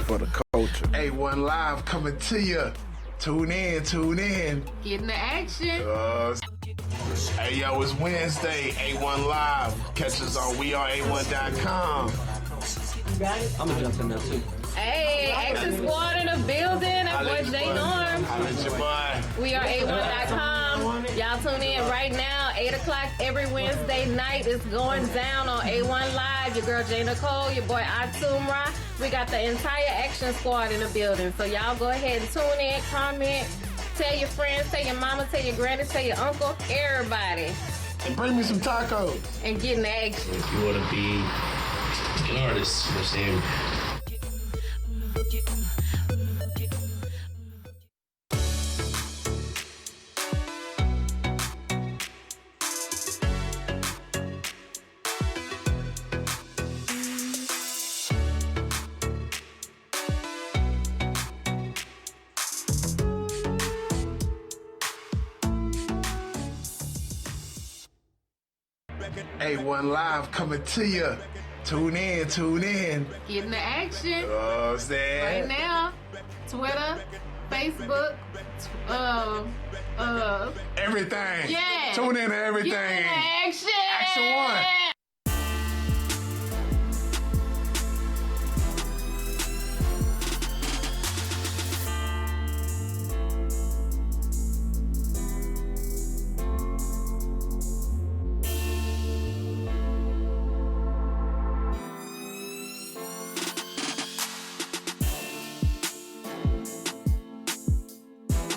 for the culture. A1 Live coming to you. Tune in. Get in the action. Hey, yo, it's Wednesday, A1 Live. Catch us on weareA1.com. I'm gonna jump in there too. Hey, Action Squad in the building. That boy J Norm. Holla at your boy. We are A1.com. Y'all tune in right now. 8 o'clock every Wednesday night. It's going down on A1 Live. Your girl J Nicole, your boy Atumra. We got the entire Action Squad in the building. So y'all go ahead and tune in, comment, tell your friends, tell your mama, tell your granny, tell your uncle, everybody. And bring me some tacos. And get in the action. If you want to be an artist, you know what I'm saying? A1 Live coming to you. Tune in. Get in the action. Oh, Right now. Twitter, Facebook, everything. yeah. Tune in to everything. Get in the action. Action 1.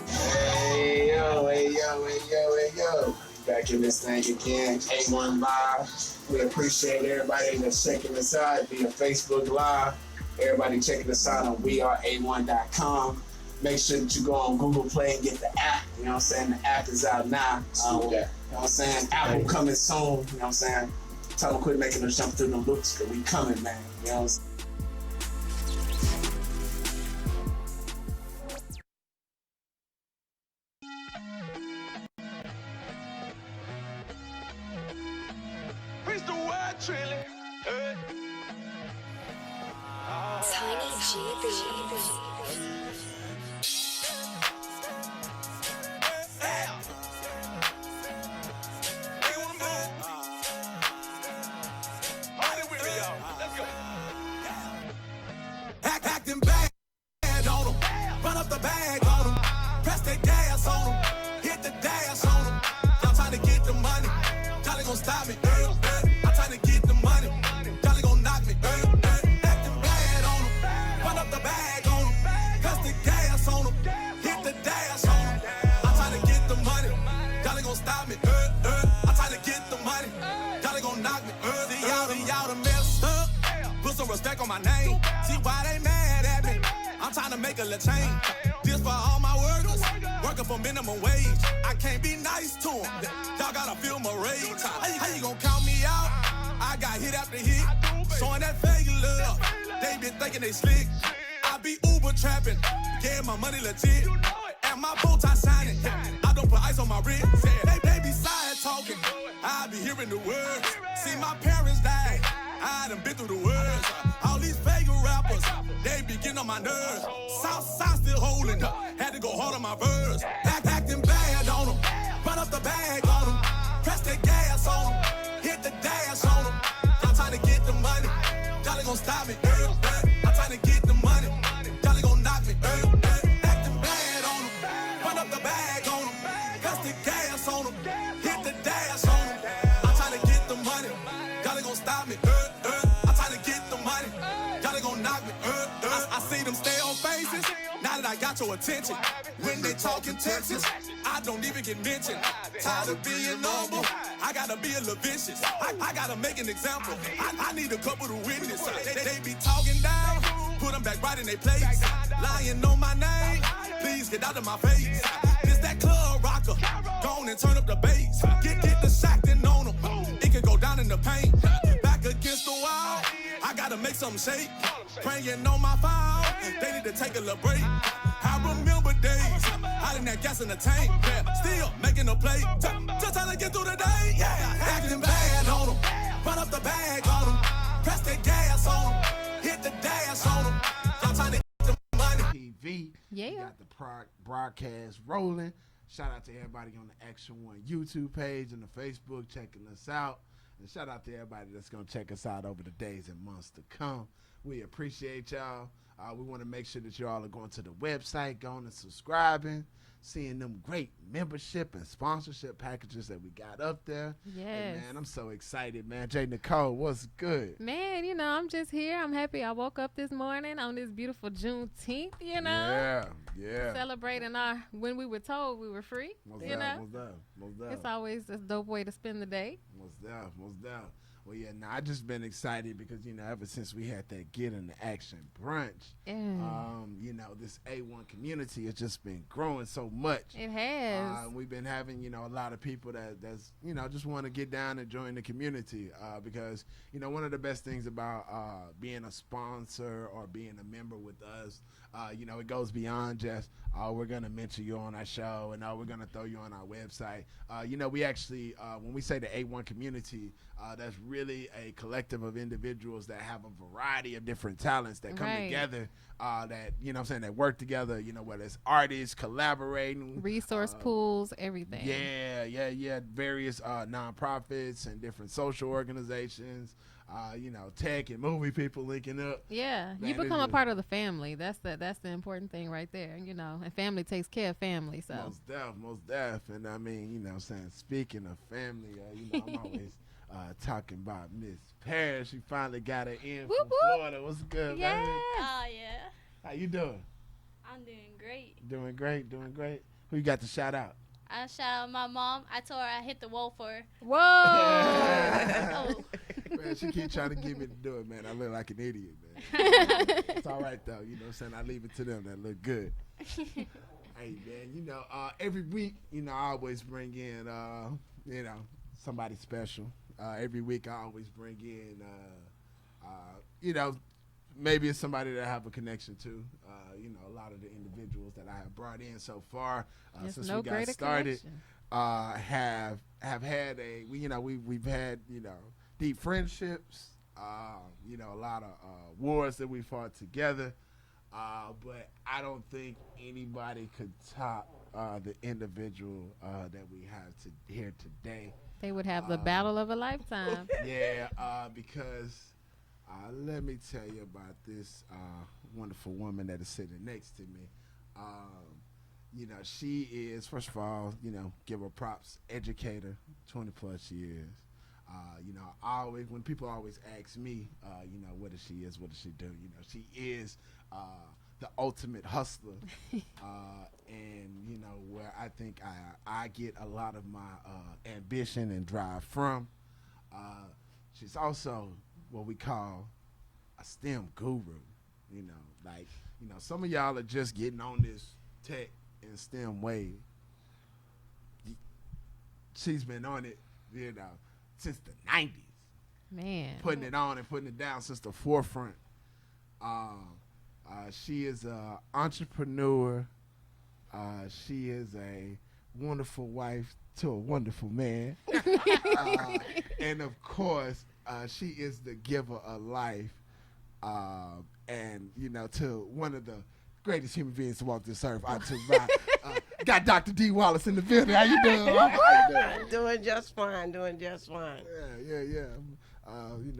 Hey yo. Back in this thing again, A1 Live. We appreciate everybody that's checking us out via Facebook Live. Everybody checking us out on weareA1.com. Make sure that you go on Google Play and get the app. You know what I'm saying? The app is out now. You know what I'm saying? Apple coming soon. You know what I'm saying? Tell them quit making us jump through the loops because we coming, man. You know what I'm saying? Tiny GB. Acting bad on them, run up the bag on them, press that gas on them, hit the dash on them. I'm trying to get the money, y'all ain't gon' stop me. I'm trying to get the money, y'all ain't gon' knock me. Acting bad on them, run up the bag on them, press the gas on them, hit the dash on them. I'm trying to get the money, y'all ain't gon' stop me. I'm trying to get the money, y'all ain't gon' knock me. See y'all done messed up. Put some respect on my name. See why they mad at me? I'm trying to make a little change. This for all my workers, working for minimum wage. I can't be nice to them. Y'all gotta feel my rage. How you gonna count me out? I got hit after hit, showing that fake love. They been thinking they slick. I be Uber trapping, getting my money legit. And my bow tie shining. I don't put ice on my wrist. They be side talking. I be hearing the words. See my parents die. I done been through the words. All these fake rappers, they be getting on my nerves. Southside still holding. Had to go hard on my verse. Acting bad on them. Run up the bag on them. Press the gas on them. Hit the dash on them. I'm trying to get the money. Y'all ain't gon' stop me. I'm trying to get the money. Y'all ain't gon' knock me. Acting bad on them. Run up the bag on them. Press the gas on them. Hit the dash on them. I'm trying to get the money. Y'all ain't gon' stop me. I'm trying to get the money. Y'all ain't gon' knock me. I see them stay on faces. Now that I got your attention. When they talking Texas, I don't even get mentioned. Tired of being normal. I gotta be a little vicious. I gotta make an example. I need a couple to witness. They be talking down. Put them back right in their place. Lying on my name. Please get out of my face. This that club rocker. Go on and turn up the bass. Get the shacking on them. It can go down in the paint. Back against the wall. I gotta make something shake. Praying on my phone. They need to take a little break. I remember days. Hiding that gas in the tank. Yeah. Still making a play. Just trying to get through the day. Yeah. Acting bad on them. Run up the bag on them. Press the gas on them. Hit the dash on them. I'm trying to Yeah. We got the broadcast rolling. Shout out to everybody on the Action One YouTube page and the Facebook checking us out. And shout out to everybody that's going to check us out over the days and months to come. We appreciate y'all. We want to make sure that you all are going to the website, going and subscribing, seeing them great membership and sponsorship packages that we got up there. Yes. Hey, man, I'm so excited, man. J. Nicole, what's good? Man, I'm just here. I'm happy I woke up this morning on this beautiful Juneteenth, Yeah. celebrating when we were told we were free, Most you know. Most deaf. It's always a dope way to spend the day. Most deaf. Well, yeah, I just been excited because, ever since we had that Get Into Action brunch, this A1 community has just been growing so much. It has. We've been having, a lot of people that's, just want to get down and join the community because, one of the best things about being a sponsor or being a member with us, it goes beyond just, we're going to mention you on our show and we're going to throw you on our website. We actually, when we say the A1 community, that's really a collective of individuals that have a variety of different talents that come together, that work together, whether it's artists, collaborating. Resource pools, everything. Yeah. Various nonprofits and different social organizations, tech and movie people linking up. Yeah, you become a part of the family. That's the important thing right there, and family takes care of family. So most deaf. And I mean, speaking of family, I'm always talking about Miss Paris. She finally got her in from Florida. What's good, baby? Oh, yeah. How you doing? I'm doing great. Doing great. Who you got to shout out? I shout out my mom. I told her I hit the wall for her. whoa. Oh. Man, she keep trying to get me to do it, man. I look like an idiot, man. It's all right, though. I leave it to them that look good. Hey, man, every week, I always bring in, somebody special. Every week I always bring in, maybe it's somebody that I have a connection to. A lot of the individuals that I have brought in so far since we got started have had we've had deep friendships. A lot of wars that we fought together. But I don't think anybody could top the individual that we have here today. They would have the battle of a lifetime. Yeah, because let me tell you about this wonderful woman that is sitting next to me. She is, first of all, give her props, educator, 20 plus years. When people always ask me, what does she do? She is the ultimate hustler, and where I think I get a lot of my ambition and drive from. She's also what we call a STEM guru. Some of y'all are just getting on this tech and STEM wave. She's been on it, since the 90s. Man. Putting it on and putting it down since the forefront. She is an entrepreneur. She is a wonderful wife to a wonderful man. And, of course, she is the giver of life. And, to one of the greatest human beings to walk this earth. Got Dr. Dee Wallace in the building. How you doing? Doing just fine. Yeah.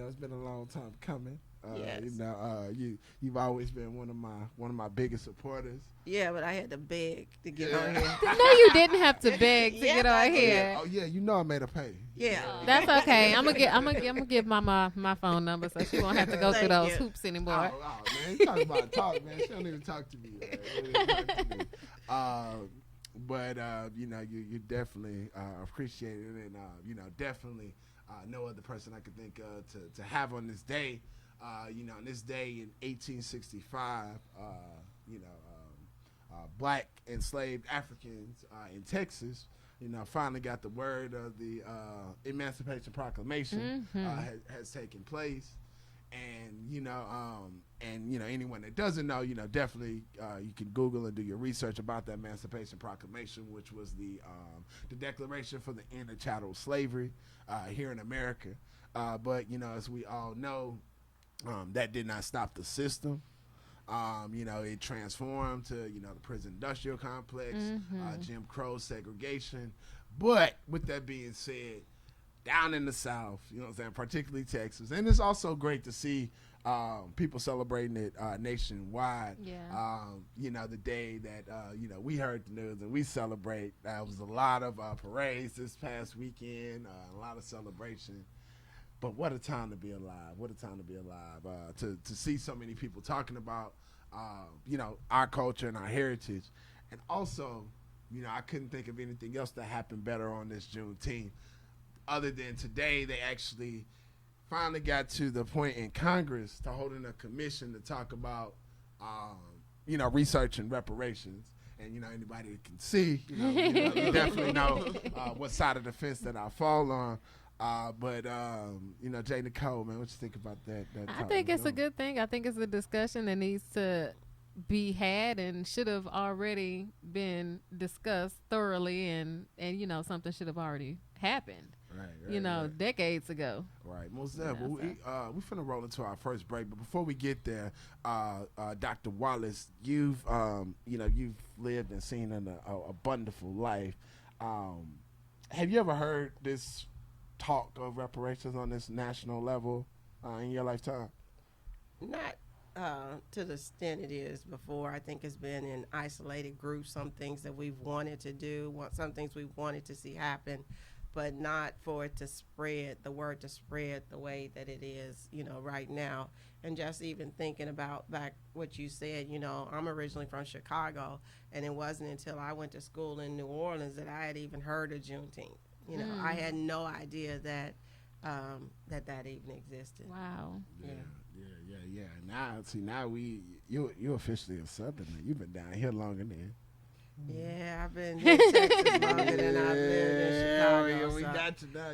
It's been a long time coming. Yes. You've always been one of my biggest supporters. Yeah, but I had to beg to get on here. No, you didn't have to beg to get on here. Oh yeah, I made her pay. Yeah. That's okay. I'm gonna give Mama my phone number so she won't have to go through those hoops anymore. Oh man, you talking about talk, man. She don't even talk to me. But you definitely appreciate it, and definitely no other person I could think of to have on this day. On this day in 1865, black enslaved Africans in Texas, finally got the word of the Emancipation Proclamation has taken place. And, anyone that doesn't know, definitely you can Google and do your research about the Emancipation Proclamation, which was the declaration for the end of chattel slavery here in America. But, as we all know, that did not stop the system. It transformed to, the prison industrial complex, Jim Crow segregation. But with that being said, down in the South, particularly Texas, and it's also great to see people celebrating it nationwide. Yeah. The day that, we heard the news and we celebrate. There was a lot of parades this past weekend, a lot of celebration. But what a time to be alive. What a time to be alive. To see so many people talking about, our culture and our heritage. And also, I couldn't think of anything else that happened better on this Juneteenth. Other than today, they actually finally got to the point in Congress to holding a commission to talk about, research and reparations. And, anybody that can see, you definitely know what side of the fence that I fall on. But Jay Nicole, man, what you think about that? I think it's a good thing. I think it's a discussion that needs to be had and should have already been discussed thoroughly, and something should have already happened. Right. Decades ago. Right, most definitely. We're finna roll into our first break, but before we get there, Dr. Wallace, you've lived and seen a wonderful life. Have you ever heard this talk of reparations on this national level in your lifetime? Not to the extent it is before. I think it's been in isolated groups, some things that we've wanted to do, some things we've wanted to see happen, but not for it to spread, the word to spread the way that it is, right now. And just even thinking about back what you said, I'm originally from Chicago, and it wasn't until I went to school in New Orleans that I had even heard of Juneteenth. I had no idea that that even existed. Wow. Yeah. Now you're officially a Southerner. You've been down here longer than. Yeah, I've been in Texas longer than I've been in Chicago. Yeah, we got you now.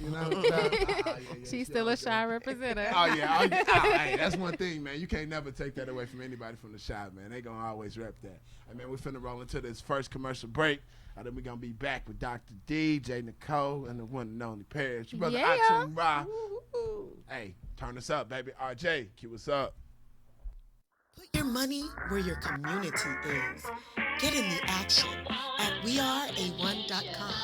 You know the best now. She's still a shy representative. Oh yeah. Hey, that's one thing, man. You can't never take that away from anybody from the Chi, man. They gonna always rep that. And man, we're finna roll into this first commercial break. Then we're gonna be back with Dr. D, Jay Nicole, and the one and only Parrish. Your brother Atum Ra. Hey, turn us up, baby. RJ, cue us up. Put your money where your community is. Get in the action at weareA1.com.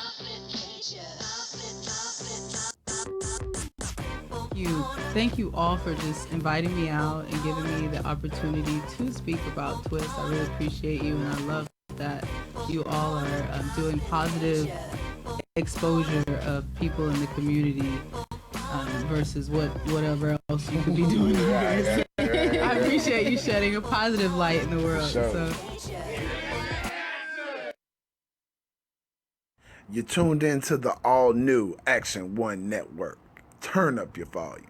Thank you all for just inviting me out and giving me the opportunity to speak about Twist. I really appreciate you, and I love that you all are doing positive exposure of people in the community versus whatever else you could be doing. I appreciate you shedding a positive light in the world. So. You're tuned into the all-new Action One Network. Turn up your volume.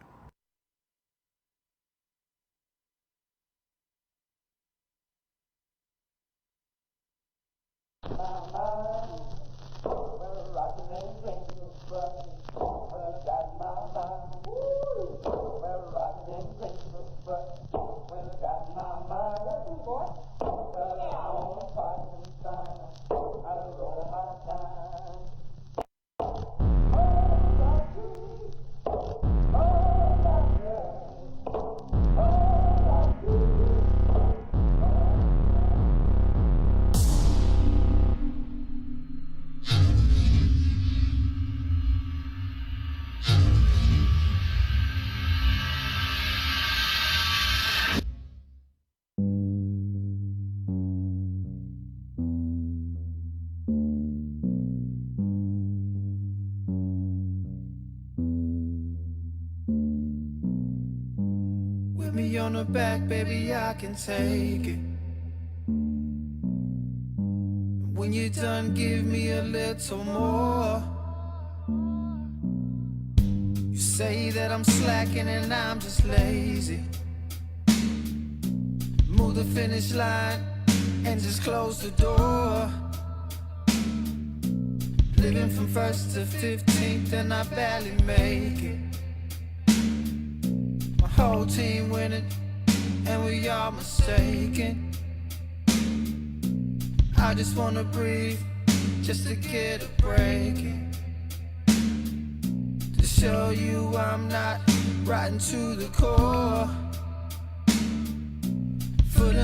Me on the back, baby, I can take it. When you're done, give me a little more. You say that I'm slacking and I'm just lazy. Move the finish line and just close the door. Living from 1st to 15th and I barely make it. Whole team winning, and we all mistaken. I just wanna breathe, just to get a break. To show you I'm not rotten to the core.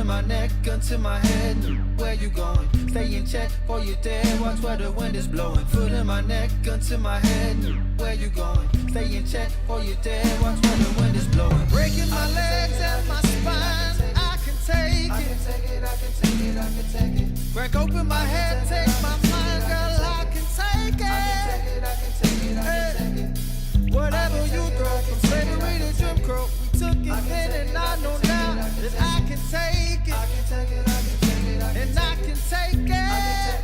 in my neck, gun to my head. Where you going? Stay in check for you dead. Watch where the wind is blowing. Foot in my neck, gun to my head. Where you going? Stay in check for you dead. Watch where the wind is blowing. Breaking my legs and my spine. I can take it. I can take it. I can take it. I can take it. Crack open my head, take my mind, girl. I can take it. I can take it. I can take it. I can take it. Whatever you throw, from slavery to Jim Crow, we took it then, and I know now that I can take it. I can take it. I can take it. And I can take it. I can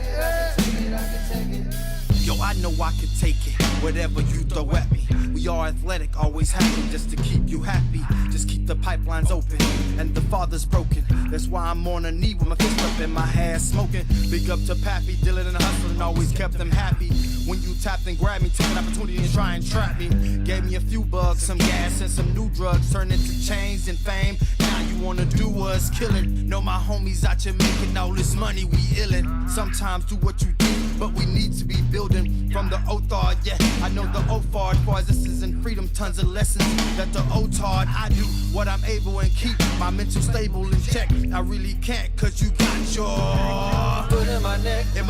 take it. I can take it. Yo, I know I can take it. Whatever you throw at me. We are athletic, always happy just to keep you happy. Just keep the pipelines open, and the father's broken. That's why I'm on a knee with my fist up in my ass smoking. Big up to Pappy, Dylan and hustling, always kept them happy. When you tapped and grabbed me, took an opportunity and try and trap me. Gave me a few bugs, some gas and some new drugs, turned into chains and fame. Now you wanna do us killing. Know my homies out here making all this money, we illin'. Sometimes do what you do, but we need to be building from the O-Thought. Yeah, I know the O-Far, as far as this is in freedom, tons of lessons that the O-Taught. I do what I'm able and keep my mental stable in check. I really can't, cause you got your foot in my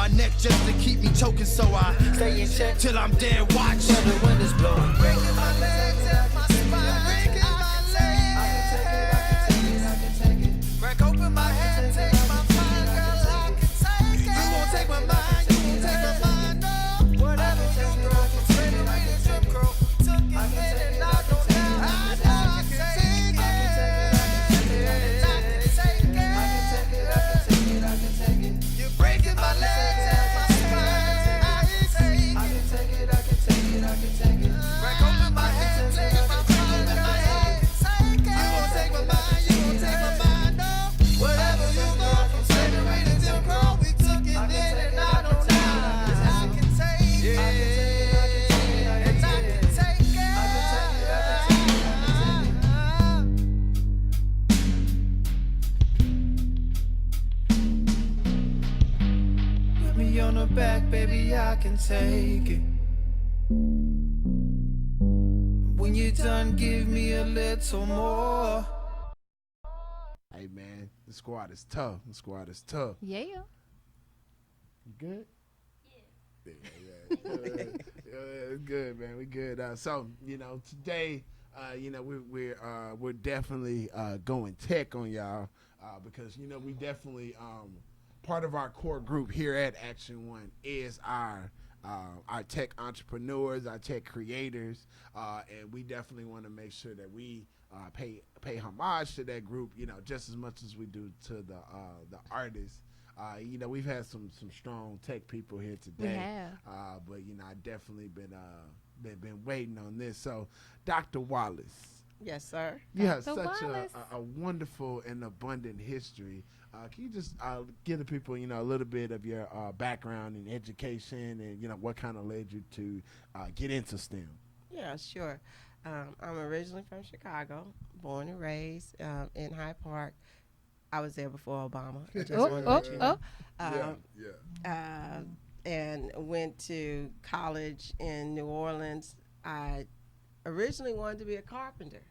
neck just to keep me choking, so I stay in check till I'm dead. Watch till the wind is blowing. Breaking my legs and my spine. Breaking my legs. I can take it. I can take it. I can take it. Crack open my head, take my mind, girl. I can take it. You won't take my mind. You won't take my mind. No. Whatever you throw, from slavery to Jim Crow, took it then, and I know now I can take it. I can take it. I can take it. I can take it. I can take it. You're breaking my legs and my spine. I can take it. I can take it. I can take it. I can take it. Crack open my head, take my mind, girl. I can take it. You won't take my mind. You won't take my mind. No. Whatever you go, from slavery to Jim Crow, we took it then, and I know now I can take it. I can take it. I can take it. I can take it. I can take it. Put me on the back, baby, I can take it. When you're done, give me a little more. Hey man, the squad is tough. The squad is tough. Yeah. You good? Yeah. It's good, man. We good. So today, we're definitely going tech on y'all because we definitely part of our core group here at Action One is our tech entrepreneurs, our tech creators, and we definitely want to make sure that we pay homage to that group, just as much as we do to the artists. We've had some strong tech people here today. We have. But I definitely been waiting on this. So, Dr. Wallace. Yes, sir. You have Dr. such Wallace. a wonderful and abundant history. Can you just give the people, a little bit of your background and education and, what kind of led you to get into STEM? Yeah, sure. I'm originally from Chicago, born and raised in Hyde Park. I was there before Obama. I just wanted to let you know. And went to college in New Orleans. I originally wanted to be a carpenter.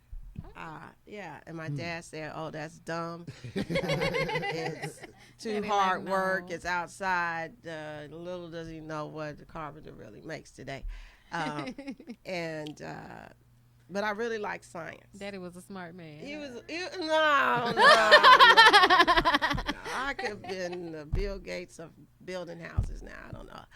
And my dad said, "Oh, that's dumb. It's too hard work. It's outside. Little does he know what the carpenter really makes today." But I really like science. Daddy was a smart man. No. I could have been the Bill Gates of building houses now. I don't know.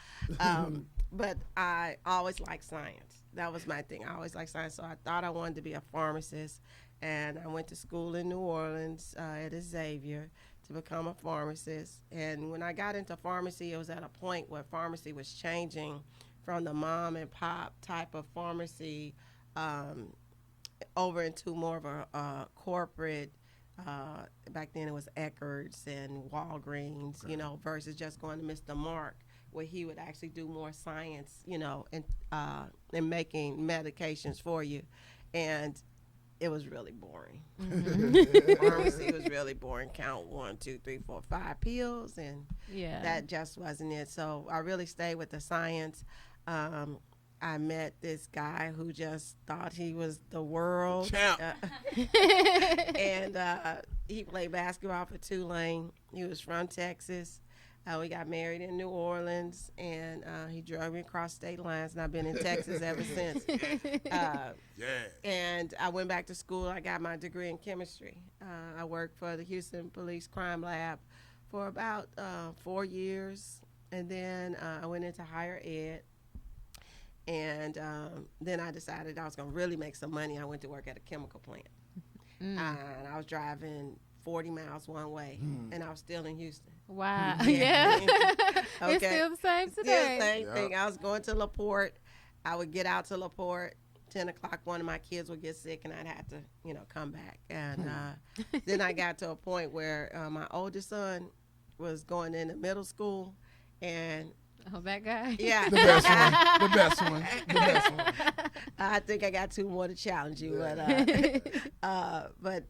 But I always liked science. That was my thing. I always liked science. So I thought I wanted to be a pharmacist. And I went to school in New Orleans at Xavier to become a pharmacist. And when I got into pharmacy, it was at a point where pharmacy was changing from the mom and pop type of pharmacy over into more of a corporate. Back then it was Eckerd's and Walgreens, versus just going to Mr. Mark, where he would actually do more science, and making medications for you. And it was really boring. Pharmacy was really boring. Count 1, 2, 3, 4, 5 pills, and that just wasn't it. So I really stayed with the science. I I met this guy who just thought he was the world. Champ. And he played basketball for Tulane. He was from Texas. We got married in New Orleans, and he drove me across state lines, and I've been in Texas ever since. And I went back to school. I got my degree in chemistry. I worked for the Houston Police Crime Lab for about 4 years, and then I went into higher ed. And then I decided I was going to really make some money. I went to work at a chemical plant. And I was driving 40 miles one way, and I was still in Houston. Wow. Yeah. Okay. It's still the same Still today. the same thing. I was going to LaPorte. I would get out to LaPorte. 10 o'clock, one of my kids would get sick, and I'd have to, come back. And then I got to a point where my oldest son was going into middle school, and Oh, that guy? yeah. The best one. The best one. The best one. I think I got two more to challenge you, but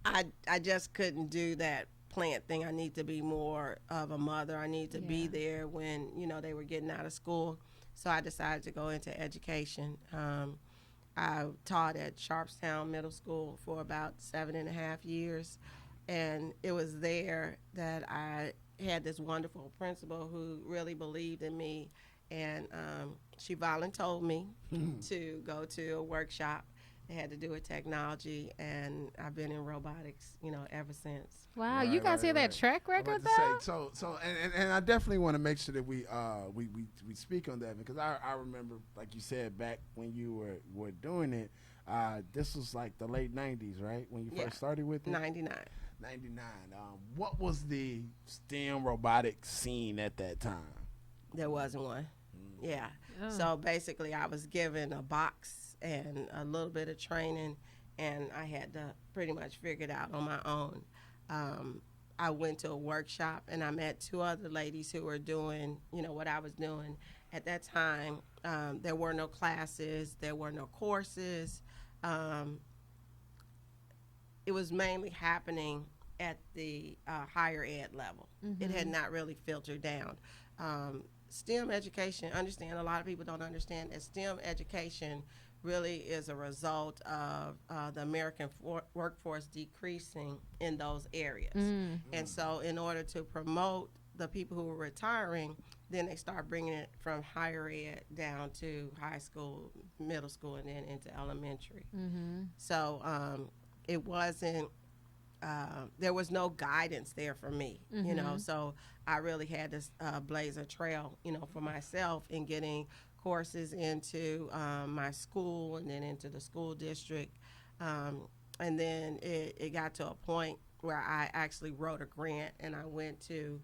I just couldn't do that plant thing. I need to be more of a mother. I need to be there when, they were getting out of school. So I decided to go into education. I taught at Sharpstown Middle School for about 7.5 years. And it was there that I had this wonderful principal who really believed in me. And she volunteered me to go to a workshop. It had to do with technology, and I've been in robotics, ever since. Wow, you guys hear that track record though? So I definitely want to make sure that we speak on that, because I remember, like you said, back when you were doing it, this was like the late 90s, right? When you first started with it? 99. What was the STEM robotics scene at that time? There wasn't one. Yeah. Oh. So basically I was given a box and a little bit of training, and I had to pretty much figure it out on my own. I went to a workshop, and I met two other ladies who were doing, what I was doing. At that time, there were no classes, there were no courses. It was mainly happening at the higher ed level. It had not really filtered down. STEM education, understand, a lot of people don't understand that STEM education really is a result of the American workforce decreasing in those areas. And so in order to promote the people who were retiring, then they start bringing it from higher ed down to high school, middle school, and then into elementary. So it wasn't, there was no guidance there for me, so I really had to blaze a trail, for myself in getting courses into my school and then into the school district. And then it got to a point where I actually wrote a grant, and I went to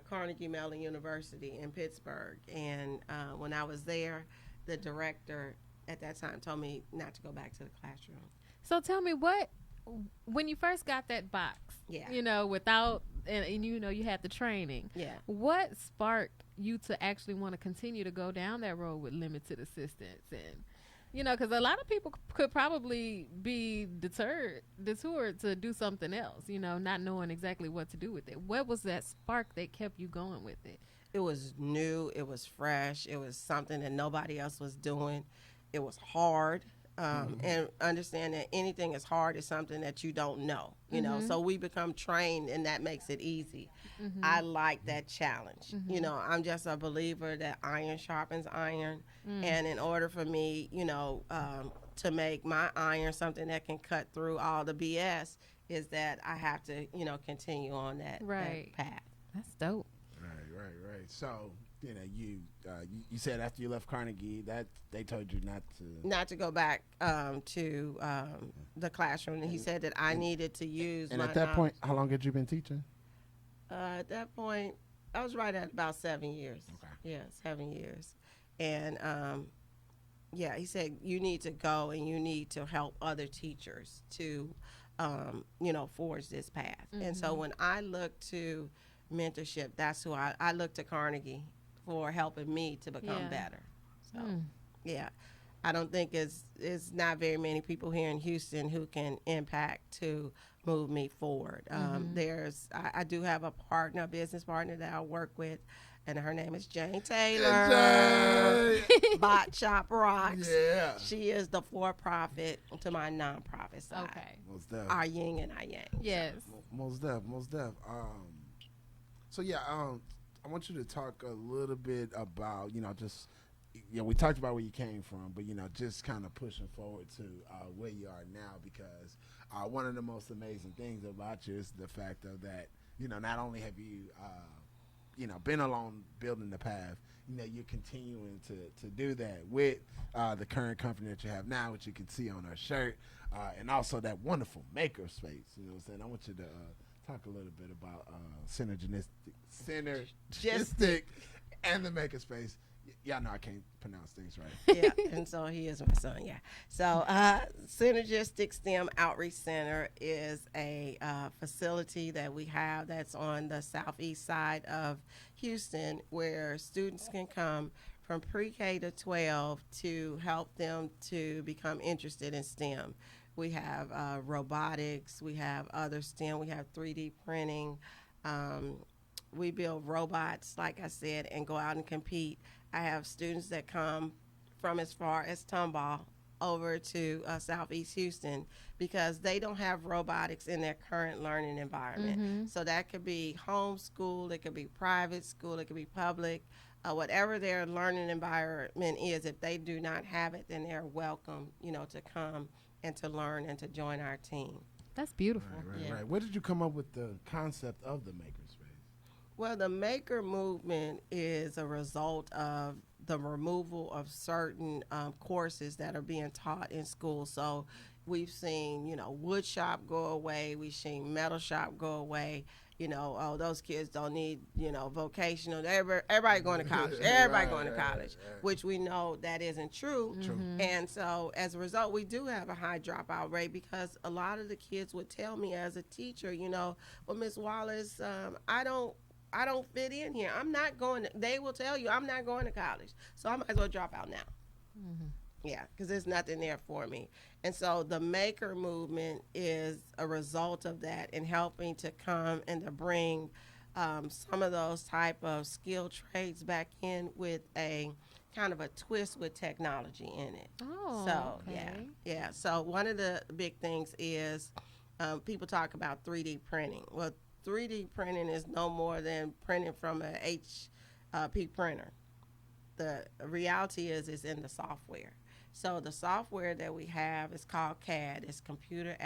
Carnegie Mellon University in Pittsburgh. And when I was there, the director at that time told me not to go back to the classroom. So tell me, when you first got that box, without, and you had the training, what sparked you to actually want to continue to go down that road with limited assistance? And because a lot of people could probably be deterred to do something else, not knowing exactly what to do with it. What was that spark that kept you going with it? It was new, it was fresh, it was something that nobody else was doing. It was hard. And understand that anything is hard is something that you don't know, so we become trained, and that makes it easy. I like that challenge. I'm just a believer that iron sharpens iron. And in order for me, to make my iron something that can cut through all the BS, is that I have to, continue on that path. That's dope. Right. So, you said after you left Carnegie that they told you not to go back to the classroom, and he said that I needed to use. And my at that knowledge. point, how long had you been teaching? At that point, I was right at about 7 years. Okay. Yeah, 7 years, and he said you need to go and you need to help other teachers to, forge this path. And so when I looked to mentorship, that's who I looked to Carnegie for helping me to become better. So, I don't think it's not very many people here in Houston who can impact to move me forward. I do have a business partner that I work with, and her name is Jane Taylor. Bot Shop Rocks. Yeah. She is the for-profit to my nonprofit side. Okay. Most def. Our yin and our yang. Yes. Most def. So yeah, I want you to talk a little bit about, just, we talked about where you came from, but, just kind of pushing forward to where you are now, because one of the most amazing things about you is the fact of that, not only have you, been along building the path, you're continuing to do that with the current company that you have now, which you can see on our shirt, and also that wonderful maker space. You know what I'm saying? I want you to talk a little bit about Synergistic and the maker space. Y'all know I can't pronounce things right. Yeah, and so he is my son, yeah. So Synergistic STEM Outreach Center is a facility that we have that's on the southeast side of Houston, where students can come from pre-K to 12 to help them to become interested in STEM. We have robotics, we have other STEM, we have 3D printing. We build robots, like I said, and go out and compete. I have students that come from as far as Tomball over to Southeast Houston because they don't have robotics in their current learning environment. So that could be homeschool, it could be private school, it could be public, whatever their learning environment is. If they do not have it, then they're welcome, to come and to learn and to join our team. That's beautiful. Right. Where did you come up with the concept of the makerspace? Well, the maker movement is a result of the removal of certain courses that are being taught in school. So we've seen, wood shop go away. We've seen metal shop go away. Those kids don't need, vocational. Everybody going to college. Everybody going to college, which we know that isn't true. And so as a result, we do have a high dropout rate because a lot of the kids would tell me as a teacher, well, Miss Wallace, I don't fit in here. I'm not going they will tell you I'm not going to college. So I might as well drop out now. Yeah, because there's nothing there for me. And so the maker movement is a result of that and helping to come and to bring some of those type of skill trades back in with a kind of a twist with technology in it. Yeah. So one of the big things is people talk about 3D printing. Well, 3D printing is no more than printing from a HP printer. The reality is it's in the software. So the software that we have is called CAD. It's computer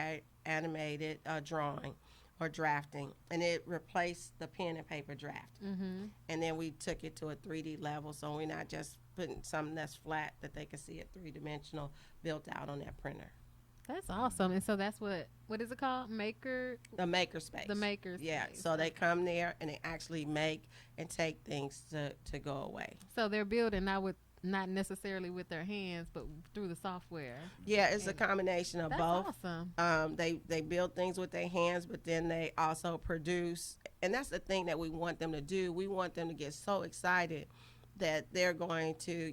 animated drawing or drafting, and it replaced the pen and paper draft. And then we took it to a 3D level, so we're not just putting something that's flat that they can see it three-dimensional built out on that printer. That's awesome. And so that's what is it called? The maker space. The maker space. Yeah. So they come there and they actually make and take things to go away. So they're building not necessarily with their hands, but through the software. Yeah, it's a combination of both. That's awesome. They build things with their hands, but then they also produce, and that's the thing that we want them to do. We want them to get so excited that they're going to,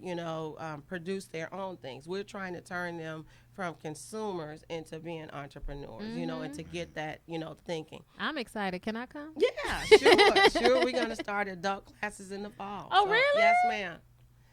produce their own things. We're trying to turn them from consumers into being entrepreneurs, and to get that, thinking. I'm excited. Can I come? Yeah, sure. We're going to start adult classes in the fall. Oh, really? Yes, ma'am.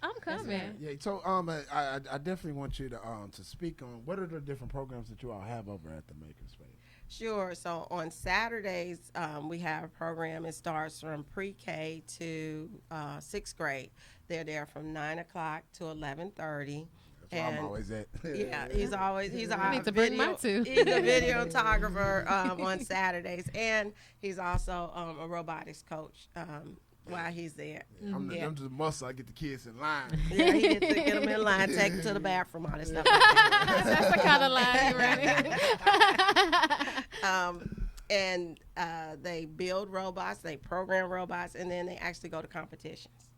I'm coming. Yeah. So I definitely want you to speak on what are the different programs that you all have over at the Makerspace. Sure. So on Saturdays, we have a program. It starts from pre-K to 6th grade. They're there from 9 o'clock to 11:30. That's where I'm always at. Yeah, he's our need to bring mine too. He's a videographer on Saturdays, and he's also a robotics coach while he's there. I'm just muscle. I get the kids in line. Yeah, he gets to get them in line, take them to the bathroom, all that stuff. That's the kind of line you're running. And they build robots, they program robots, and then they actually go to competitions.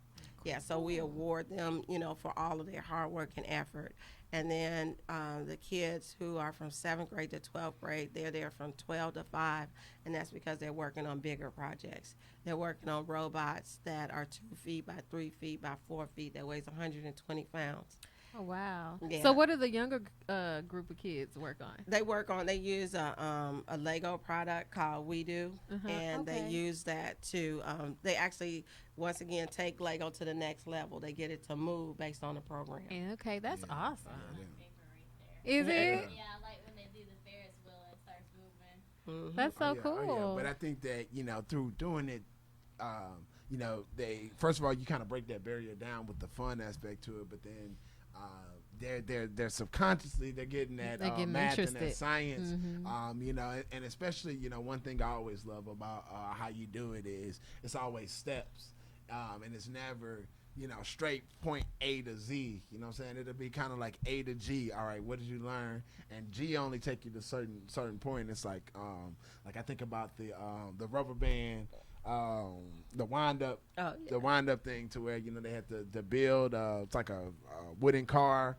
Yeah, so we award them, for all of their hard work and effort. And then the kids who are from 7th grade to 12th grade, they're there from 12 to 5, and that's because they're working on bigger projects. They're working on robots that are 2 feet by 3 feet by 4 feet that weighs 120 pounds. Oh, wow. Yeah. So what do the younger group of kids work on? They use a Lego product called We Do, and they use that to, they actually, once again, take Lego to the next level. They get it to move based on the program. Okay, that's awesome. Is it? Yeah, I like when they do the Ferris wheel and it starts moving. That's so cool. Oh, yeah. But I think that, you know, through doing it, you know, they, first of all, you kind of break that barrier down with the fun aspect to it, but then they're subconsciously they're getting that math interested. and that science, you know, and especially, you know, one thing I always love about how you do it is it's always steps, and it's never, you know, straight point A to Z. You know what I'm saying? It'll be kind of like A to G. All right, what did you learn? And G only take you to certain point. It's like I think about the rubber band. The wind up thing to where, you know, they had to build it's like a wooden car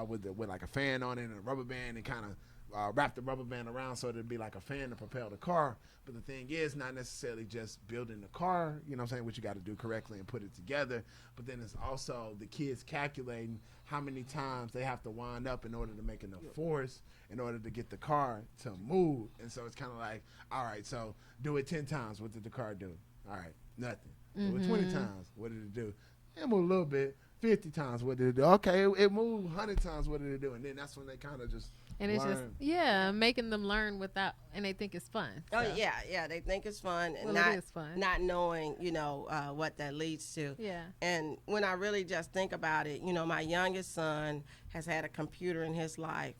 with like a fan on it and a rubber band, and kind of wrap the rubber band around so it'd be like a fan to propel the car. But the thing is, not necessarily just building the car, you know what I'm saying, what you got to do correctly and put it together, but then it's also the kids calculating how many times they have to wind up in order to make enough force in order to get the car to move. And so it's kind of like, all right, so do it 10 times. What did the car do? All right, nothing. Do it 20 times. What did it do? It moved a little bit. 50 times. What did it do? Okay, it moved 100 times. What did it do? And then that's when they kind of just and it's learn. just making them learn without, and they think it's fun. So. Oh yeah, they think it's fun, and it is fun. Not knowing, you know, what that leads to. Yeah. And when I really just think about it, you know, my youngest son has had a computer in his life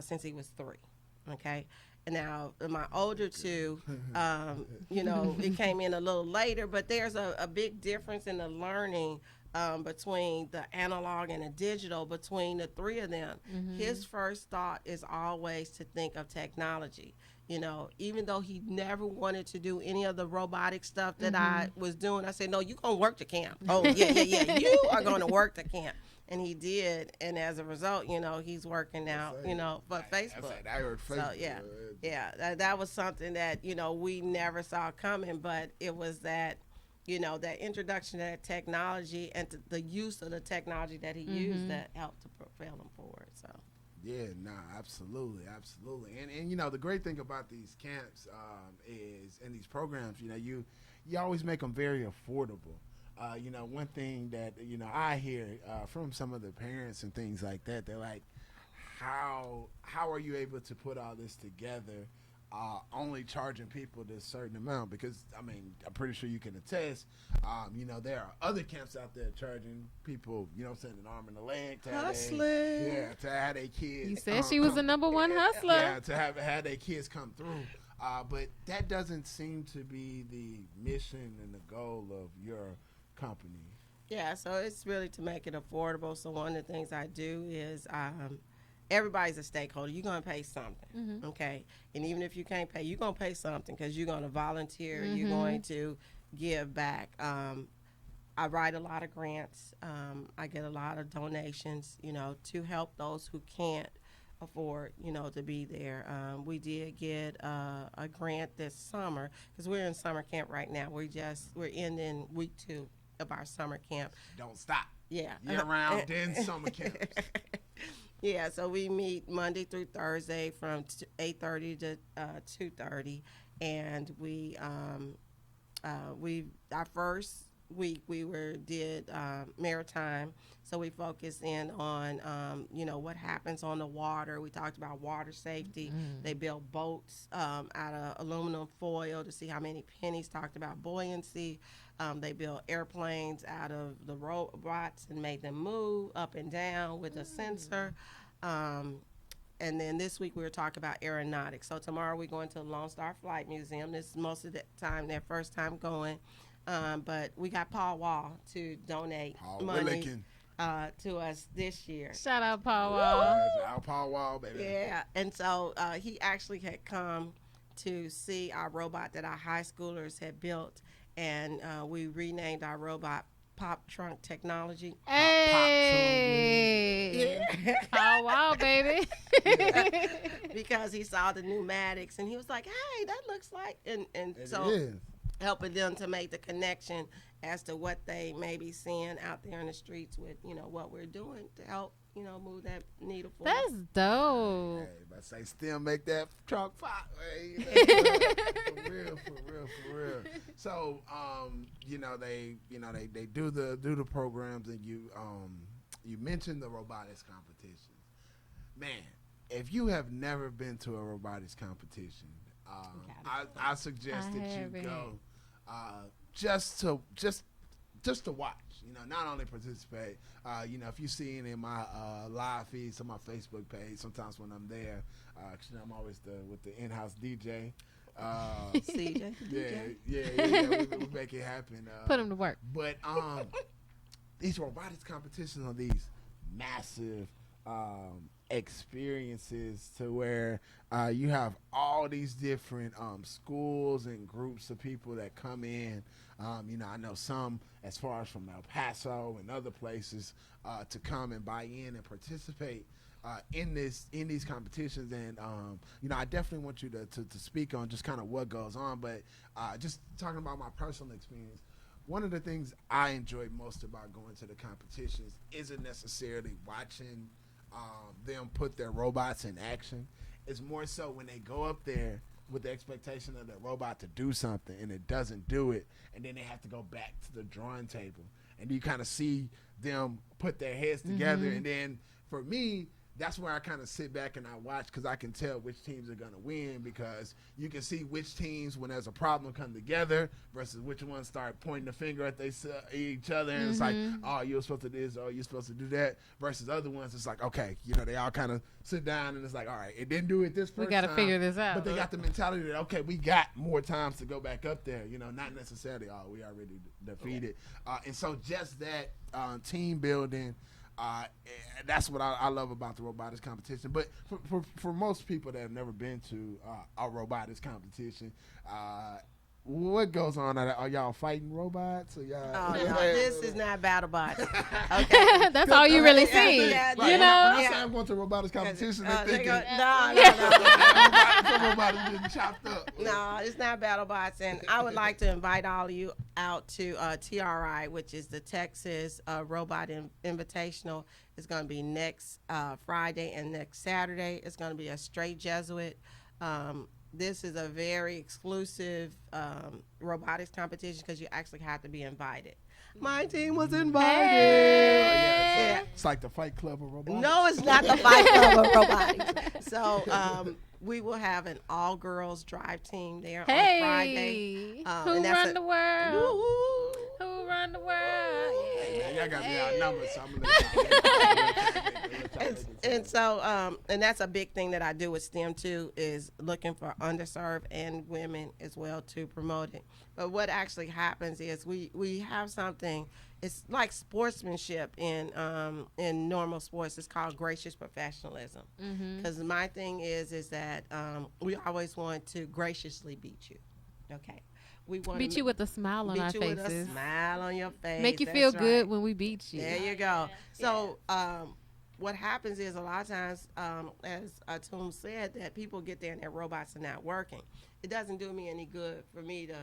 since he was 3. Okay. And now my older two, you know, it came in a little later, but there's a big difference in the learning between the analog and the digital between the 3 of them. His first thought is always to think of technology. You know, even though he never wanted to do any of the robotic stuff that I was doing, I said, no, you're going to work the camp. Oh, yeah. You are going to work the camp. And he did. And as a result, you know, he's working out, you know, for Facebook. I heard Facebook. So, that was something that, you know, we never saw coming, but it was that, you know, that introduction to that technology and to the use of the technology that he used that helped to propel him forward. So. Yeah, absolutely. And you know, the great thing about these camps is, and these programs, you know, you always make them very affordable. You know, one thing that, you know, I hear from some of the parents and things like that, they're like, how are you able to put all this together, only charging people this certain amount? Because, I mean, I'm pretty sure you can attest, you know, there are other camps out there charging people, you know what I'm saying, an arm and a leg. To have their kids. You said she was the number one hustler. Yeah, to have their kids come through. But that doesn't seem to be the mission and the goal of your company. Yeah, so it's really to make it affordable. So one of the things I do is everybody's a stakeholder. You're going to pay something, okay? And even if you can't pay, you're going to pay something because you're going to volunteer. You're going to give back. I write a lot of grants. I get a lot of donations, you know, to help those who can't afford, you know, to be there. We did get a grant this summer because we're in summer camp right now. We're ending week 2 of our summer camp. Don't stop. Yeah. Year round, then summer camps. Yeah, so we meet Monday through Thursday from 8:30 to 2:30, and we our first week we did maritime, so we focused in on you know, what happens on the water. We talked about water safety. They built boats out of aluminum foil to see how many pennies. Talked about buoyancy. They built airplanes out of the robots and made them move up and down with a sensor. And then this week we were talking about aeronautics. So tomorrow we're going to the Lone Star Flight Museum. This is most of the time their first time going. But we got Paul Wall to donate money to us this year. Shout out Paul Wall. Shout out Paul Wall, baby. Yeah, and so he actually had come to see our robot that our high schoolers had built, and we renamed our robot Pop Trunk Technology. Hey, Paul Wall, baby. Because he saw the pneumatics and he was like, "Hey, that looks like," and It so. is. helping them to make the connection as to what they may be seeing out there in the streets with, what we're doing to help, move that needle forward. That's dope. Hey, but say still make that trunk pop. Hey, for real. So, they do the programs, and you mentioned the robotics competitions. Man, if you have never been to a robotics competition, I suggest that you go just to watch. Not only participate. If you see it in my live feeds on my Facebook page, sometimes when I'm there, I'm always with the in-house DJ. CJ, yeah, we make it happen. Put them to work. But these robotics competitions are these massive experiences to where you have all these different schools and groups of people that come in. I know some as far as from El Paso and other places to come and buy in and participate in these competitions. And I definitely want you to speak on just kind of what goes on. But just talking about my personal experience, one of the things I enjoy most about going to the competitions isn't necessarily watching them put their robots in action. It's more so when they go up there with the expectation of the robot to do something and it doesn't do it, and then they have to go back to the drawing table, and you kind of see them put their heads together. And then for me, that's where I kind of sit back and I watch, because I can tell which teams are going to win, because you can see which teams, when there's a problem, come together versus which ones start pointing the finger at each other, and it's like, oh, you're supposed to do this, oh, you're supposed to do that, versus other ones, it's like, okay, they all kind of sit down and it's like, all right, it didn't do it this first time. We got to figure this out. But they got the mentality that, okay, we got more times to go back up there, not necessarily, oh, we already defeated. And so just that team building, that's what I love about the robotics competition. But for most people that have never been to a robotics competition, what goes on? Are y'all fighting robots? Or y'all, this is not BattleBots. Okay, that's all you really see. Right. When I say I'm going to a robotics competition, they're thinking, no. robots getting chopped up. No, it's not BattleBots. And I would like to invite all of you out to TRI, which is the Texas Robot Invitational. It's going to be next Friday and next Saturday. It's going to be a straight Jesuit. This is a very exclusive robotics competition because you actually have to be invited. My team was invited. Hey. It's like the Fight Club of robotics. No, it's not the Fight Club of robotics. So we will have an all-girls drive team there on Friday. Who run the world? Who run the world? Y'all got me outnumbered, so I'm gonna and so that's a big thing that I do with STEM too, is looking for underserved and women as well to promote it. But what actually happens is we have something. It's like sportsmanship in normal sports. It's called gracious professionalism. Because my thing is that we always want to graciously beat you. Okay. We want beat you with a smile on our faces. Beat you with a smile on your face. Make you feel good when we beat you. There you go. So what happens is a lot of times, as Atum said, that people get there and their robots are not working. It doesn't do me any good for me to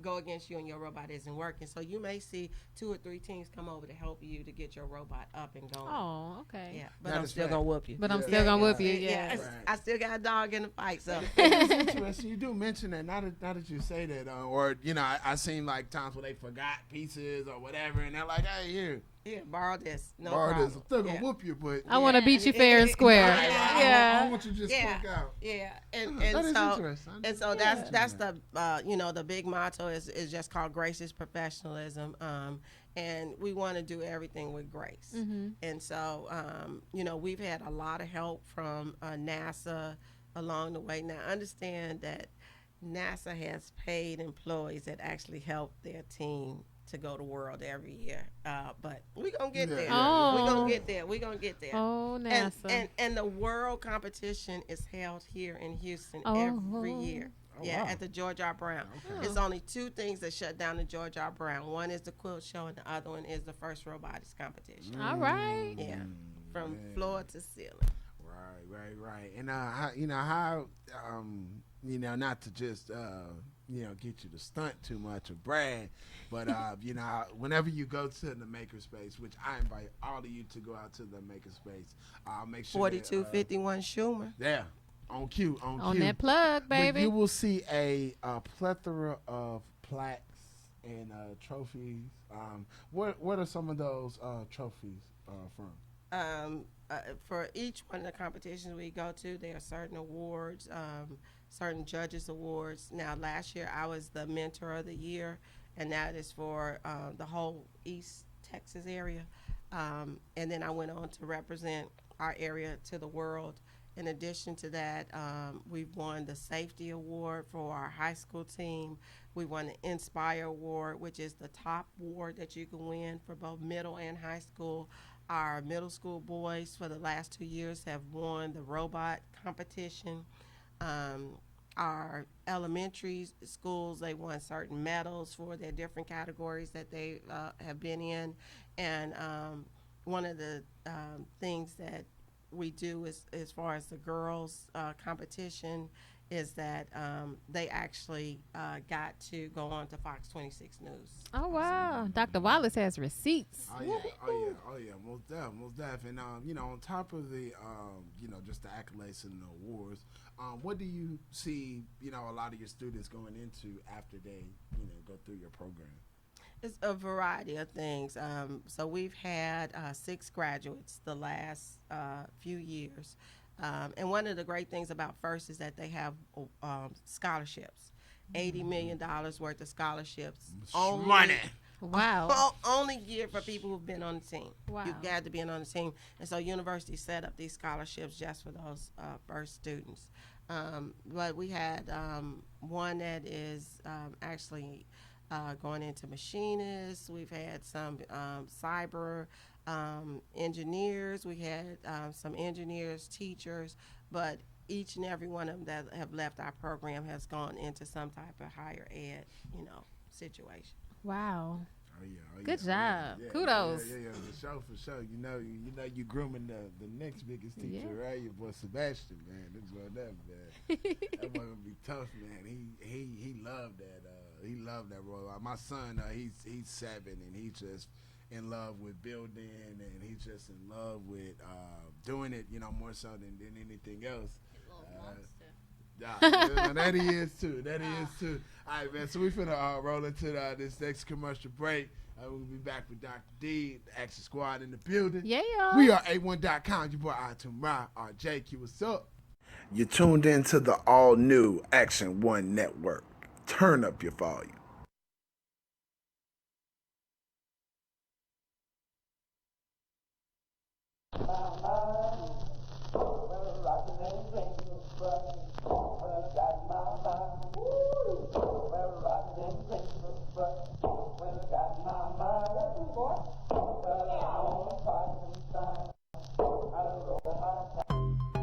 go against you and your robot isn't working. So you may see 2 or 3 teams come over to help you to get your robot up and going. Oh, okay. Yeah, but I'm still going to whoop you. But I'm still going to whoop you, yeah. Right. I still got a dog in the fight, so. It's interesting. You do mention that, now that you say that, or, I seen like times where they forgot pieces or whatever, and they're like, hey, here. Yeah, borrow this. No borrow problem. this. I'm still going to whoop you, but. I want to beat you fair and square. I don't want you to just poke out. Yeah. And that is so, interesting. And so that's the, the big motto is just called gracious professionalism. And we want to do everything with grace. And so, we've had a lot of help from NASA along the way. Now, understand that NASA has paid employees that actually help their team to go to world every year. But we're going to get there. We're going to get there. We're going to get there. Oh, NASA. And the world competition is held here in Houston every year. At the George R. Brown. Okay. It's only 2 things that shut down the George R. Brown. One is the quilt show, and the other one is the first robotics competition. All right. Yeah, from floor to ceiling. Right. And how not to just get you to stunt too much or brag. But, whenever you go to the makerspace, which I invite all of you to go out to the makerspace, make sure 4251 Schumer. Yeah, on cue. On that plug, baby. You will see a plethora of plaques and trophies. What are some of those trophies from? For each one of the competitions we go to, there are certain awards, certain judges awards. Now, last year I was the mentor of the year, and that is for the whole East Texas area. And then I went on to represent our area to the world. In addition to that, we've won the Safety Award for our high school team. We won the Inspire Award, which is the top award that you can win for both middle and high school. Our middle school boys for the last 2 years have won the robot competition. Our elementary schools, they won certain medals for their different categories that they have been in. And one of the things that we do as far as the girls competition is that they actually got to go on to Fox 26 News. Oh, wow. Dr. Wallace has receipts. Oh yeah, most deaf. And on top of the just the accolades and the awards, what do you see a lot of your students going into after they go through your program? It's a variety of things. So we've had 6 graduates the last few years. And one of the great things about FIRST is that they have scholarships, $80 million worth of scholarships. Money. Wow. Only geared for people who've been on the team. Wow. You got to be on the team. And so universities set up these scholarships just for those FIRST students. But we had one that is actually going into machinists. We've had some cyber engineers. We had some engineers, teachers, but each and every one of them that have left our program has gone into some type of higher ed, situation. Wow. Oh yeah. Good job. Yeah, Kudos. Yeah, for sure. You grooming the next biggest teacher, right? Your boy Sebastian, man. That's what that, man. That boy gonna be tough, man. He loved that. He loved that role. My son, he's 7, and he's just in love with building, and he's just in love with doing it, more so than anything else. That he is too. All right, man. So we finna roll into this next commercial break. We'll be back with Dr. D, the Action Squad in the building. Yeah. We are A1.com. Your boy Atum Ra, RJQ. What's up? You're tuned into the all-new Action One Network. Turn up your volume.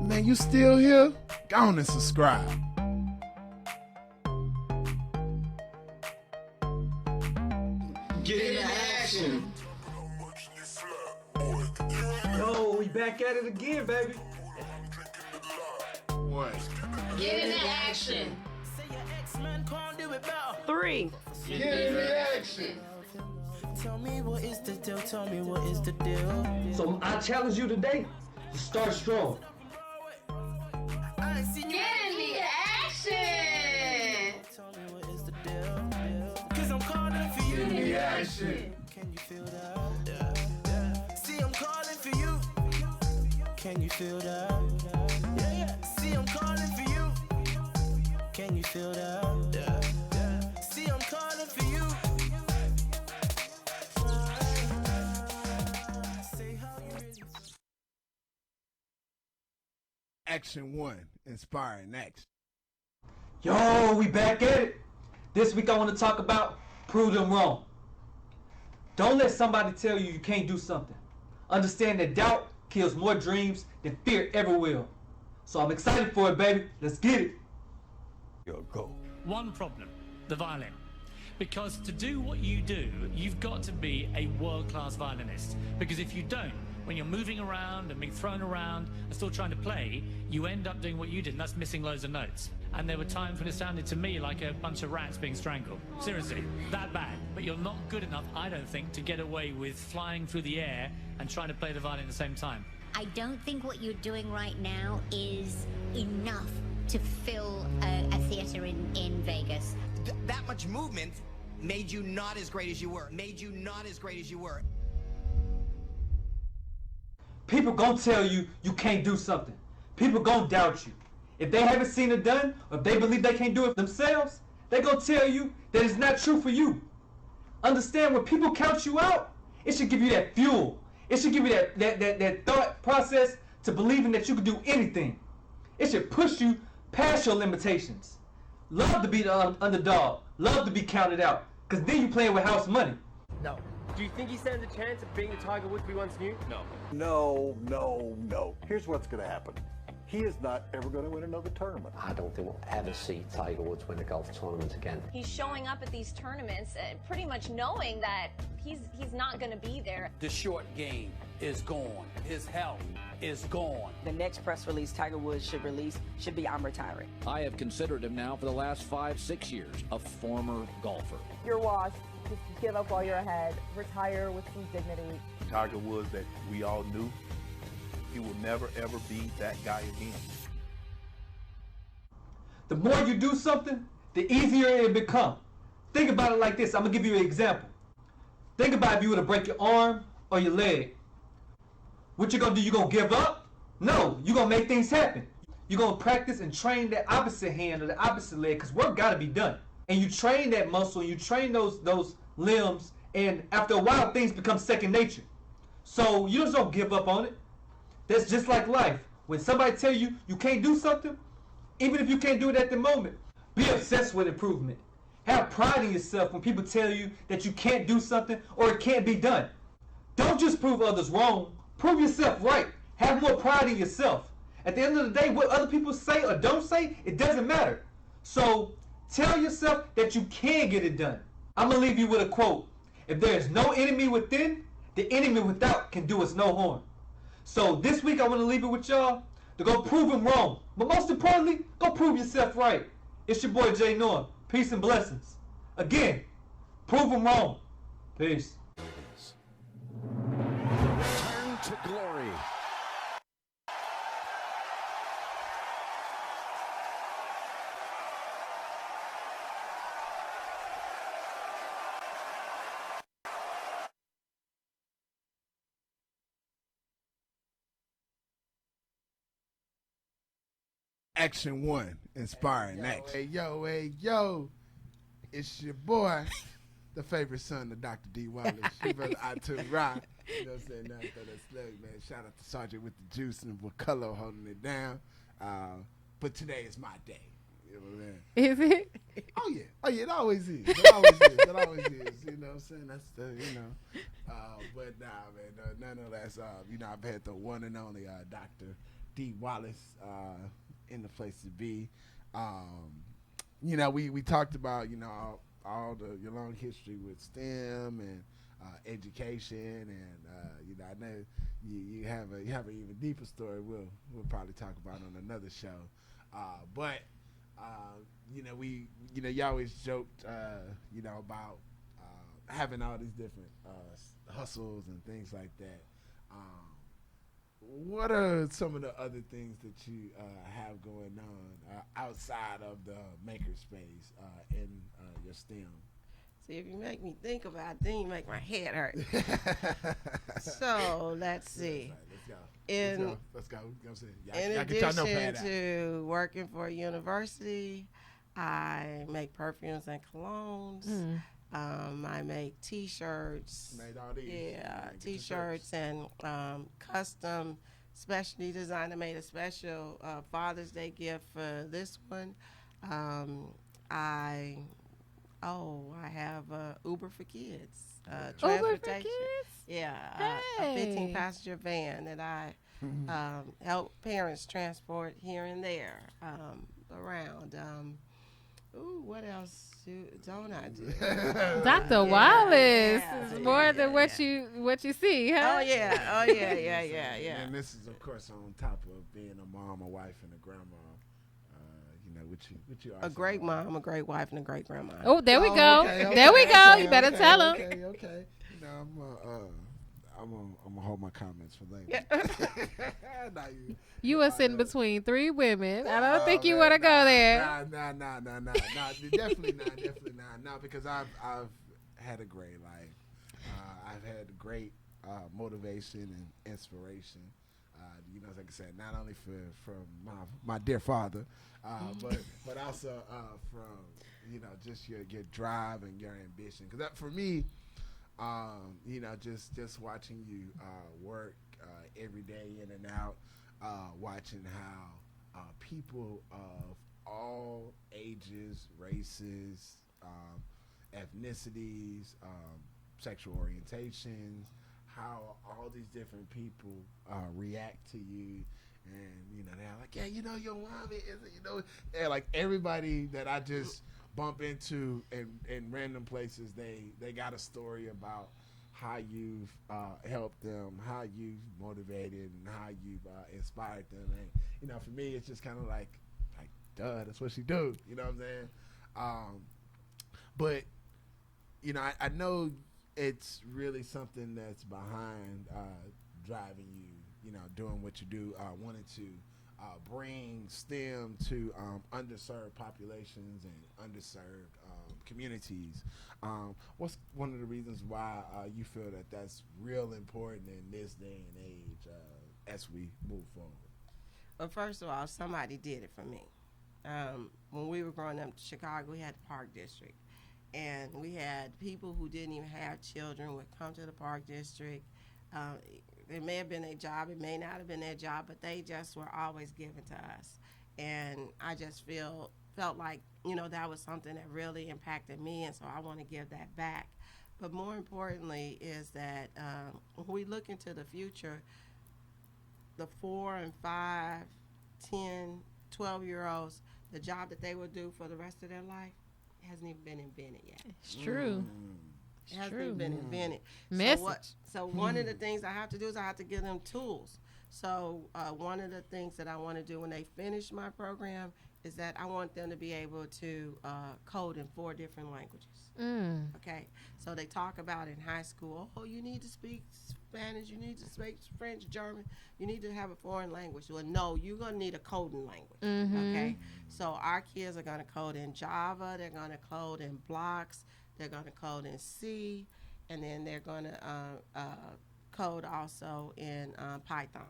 Man, you still here? Go on and subscribe. Get into action. Yo, we back at it again, baby. What? Get into action. 3. Get into action. Tell me what is the deal, tell me what is the deal. So I challenge you today to start strong. Get in the action. Tell me what is the deal. Cause I'm calling for you. Get in the action. Can you feel that? Yeah. See, I'm calling for you. Can you feel that? Yeah. See, I'm calling for you. Can you feel that? Yeah. See, I'm calling for you. Say how you really feel. Action One, inspiring action. Yo, we back at it. This week I want to talk about prove them wrong. Don't let somebody tell you can't do something. Understand that doubt kills more dreams than fear ever will. So I'm excited for it, baby. Let's get it. Go. One problem, the violin. Because to do what you do, you've got to be a world-class violinist. Because if you don't, when you're moving around and being thrown around and still trying to play, you end up doing what you did, and that's missing loads of notes. And there were times when it sounded to me like a bunch of rats being strangled. Seriously, that bad. But you're not good enough, I don't think, to get away with flying through the air and trying to play the violin at the same time. I don't think what you're doing right now is enough to fill a theater in Vegas. That much movement made you not as great as you were. Made you not as great as you were. People gonna tell you you can't do something. People gonna doubt you. If they haven't seen it done, or if they believe they can't do it themselves, they gonna tell you that it's not true for you. Understand, when people count you out, it should give you that fuel. It should give you that thought process to believing that you can do anything. It should push you past your limitations. Love to be the underdog. Love to be counted out. Because then you playing with house money. No. Do you think he stands a chance of being the Tiger Woods we once knew? No. No. Here's what's going to happen. He is not ever going to win another tournament. I don't think we'll ever see Tiger Woods win a golf tournament again. He's showing up at these tournaments pretty much knowing that he's not going to be there. The short game is gone. His health is gone. The next press release Tiger Woods should release should be, "I'm retiring." I have considered him now for the last 5-6 years a former golfer. You're washed. Just give up while you're ahead. Retire with some dignity. Tiger Woods that we all knew, he will never ever be that guy again. The more you do something, the easier it become. Think about it like this. I'm gonna give you an example. Think about if you were to break your arm or your leg. What you gonna do? You gonna give up? No, you gonna make things happen. You gonna practice and train that opposite hand or the opposite leg, because work gotta be done. And you train that muscle, you train those limbs, and after a while things become second nature. So you just don't give up on it. That's just like life. When somebody tell you you can't do something, even if you can't do it at the moment, be obsessed with improvement. Have pride in yourself when people tell you that you can't do something or it can't be done. Don't just prove others wrong. Prove yourself right. Have more pride in yourself. At the end of the day, what other people say or don't say, it doesn't matter. So tell yourself that you can get it done. I'm going to leave you with a quote. If there is no enemy within, the enemy without can do us no harm. So this week I want to leave it with y'all to go prove them wrong. But most importantly, go prove yourself right. It's your boy Jay Norm. Peace and blessings. Again, prove them wrong. Peace. Return to glory. Action 1, inspiring action. Hey, yo. It's your boy, the favorite son of Dr. Dee Wallace. Your brother Atum Ra. You know what I'm saying? Now throw that slug, man. Shout out to Sergeant with the juice and Wakulla holding it down. But today is my day. You know what I mean? Is it? Oh yeah, it always is. It always is. You know what I'm saying? That's the, but nah, man, nonetheless, I've had the one and only Dr. Dee Wallace in the place to be. We talked about, all your long history with STEM and education, and I know you have an even deeper story. We'll probably talk about on another show. But you always joked, about having all these different hustles and things like that. What are some of the other things that you have going on outside of the makerspace in your STEM? See, if you make me think about it, then you make my head hurt. So let's see. Let's go. In addition to working for a university, I make perfumes and colognes. I make T-shirts. Made all these. Yeah, T-shirts and custom specialty design. I made a special Father's Day gift for this one. I have Uber for Kids. Transportation. Uber for Kids? Yeah, a 15-passenger van that I help parents transport here and there around. What else don't I do? Dr. Wallace is more than what you see, huh? Oh yeah. And this is, of course, on top of being a mom, a wife, and a grandma. What you A great mom, a great wife, and a great grandma. Oh, there we go. There we go. You better tell them. Okay. You know, I'm gonna hold my comments for later. Nah, you are sitting between three women. I don't think you want to go there. Nah. Definitely not. No, because I've had a great life. I've had great motivation and inspiration. You know, like I said, not only from my dear father, but also from, you know, just your drive and your ambition. Because for me, you know, just watching you work every day in and out, watching how people of all ages, races, ethnicities, sexual orientations, how all these different people react to you. And, you know, they're like, yeah, you know, your mom is, you know, and like everybody that I just bump into in random places, they got a story about how you've helped them, how you've motivated, and how you've inspired them. And, you know, for me, it's just kind of like, duh, that's what she do. You know what I'm saying? But, you know, I know it's really something that's behind driving you, you know, doing what you do, wanting to bring STEM to underserved populations and underserved communities. What's one of the reasons why you feel that that's real important in this day and age as we move forward? Well, first of all, somebody did it for me. When we were growing up in Chicago, we had the Park District. And we had people who didn't even have children would come to the Park District. It may have been their job, it may not have been their job, but they just were always given to us. And I just felt like, you know, that was something that really impacted me, and so I want to give that back. But more importantly is that when we look into the future, the 4 and 5, 10, 12-year-olds, the job that they will do for the rest of their life hasn't even been invented yet. It's true. It hasn't even been invented. Message. So one of the things I have to do is I have to give them tools. So one of the things that I want to do when they finish my program is that I want them to be able to code in 4 different languages. Okay, so they talk about in high school, oh, you need to speak Spanish, you need to speak French, German, you need to have a foreign language. Well, no, you're going to need a coding language. Okay, so our kids are going to code in Java, they're going to code in blocks, they're going to code in C, and then they're going to code also in Python.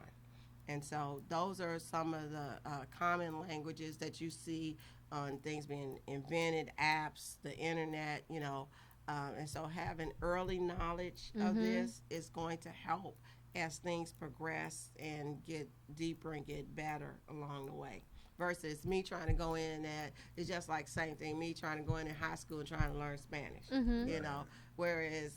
And so those are some of the common languages that you see on things being invented, apps, the internet, you know. And so having early knowledge of this is going to help as things progress and get deeper and get better along the way. Versus me trying to go in it's just like same thing, me trying to go in high school and trying to learn Spanish, you know. Whereas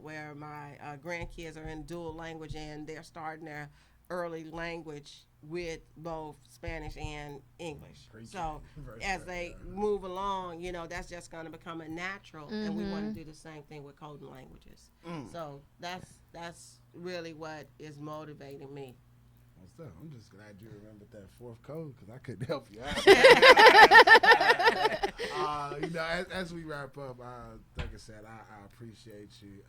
where my grandkids are in dual language and they're starting their early language with both Spanish and English. So as they move along, you know, that's just going to become a natural, and we want to do the same thing with coding languages. So that's really what is motivating me. I'm just glad you remembered that 4th code because I couldn't help you out. You know, as we wrap up, like I said, I appreciate you